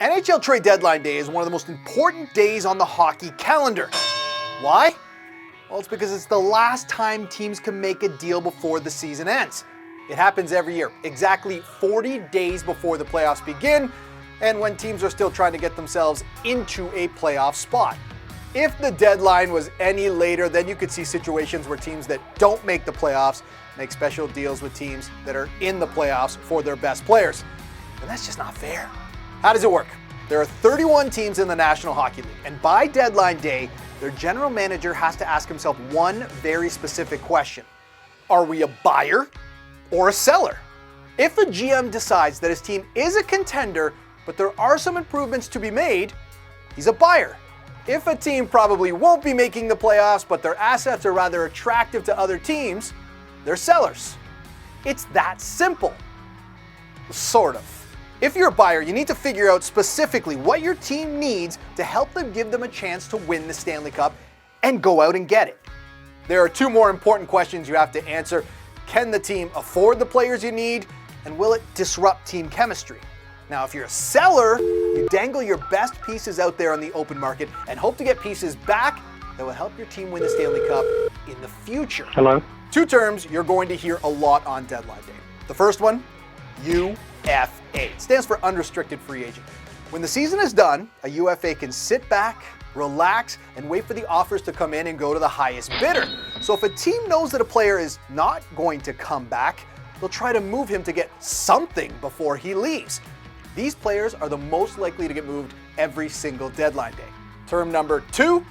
NHL trade deadline day is one of the most important days on the hockey calendar. Why? Well, it's because it's the last time teams can make a deal before the season ends. It happens every year, exactly 40 days before the playoffs begin, and when teams are still trying to get themselves into a playoff spot. If the deadline was any later, then you could see situations where teams that don't make the playoffs make special deals with teams that are in the playoffs for their best players. And that's just not fair. How does it work? There are 31 teams in the National Hockey League, and by deadline day, their general manager has to ask himself one very specific question. Are we a buyer or a seller? If a GM decides that his team is a contender, but there are some improvements to be made, he's a buyer. If a team probably won't be making the playoffs, but their assets are rather attractive to other teams, they're sellers. It's that simple. Sort of. If you're a buyer, you need to figure out specifically what your team needs to help them give them a chance to win the Stanley Cup and go out and get it. There are two more important questions you have to answer. Can the team afford the players you need? And will it disrupt team chemistry? Now, if you're a seller, you dangle your best pieces out there on the open market and hope to get pieces back that will help your team win the Stanley Cup in the future. Hello? Two terms you're going to hear a lot on deadline day. The first one, UFA. It stands for unrestricted free agent. When the season is done, a UFA can sit back, relax, and wait for the offers to come in and go to the highest bidder. So if a team knows that a player is not going to come back, they'll try to move him to get something before he leaves. These players are the most likely to get moved every single deadline day. Term number two,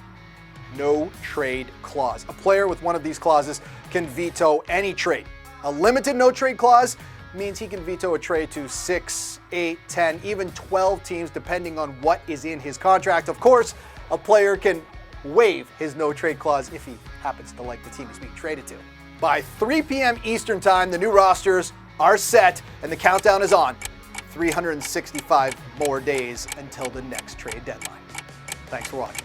no trade clause. A player with one of these clauses can veto any trade. A limited no trade clause means he can veto a trade to 6, 8, 10, even 12 teams depending on what is in his contract. Of course, a player can waive his no trade clause if he happens to like the team he's being traded to. By 3 p.m. Eastern time, the new rosters are set and the countdown is on. 365 more days until the next trade deadline. Thanks for watching.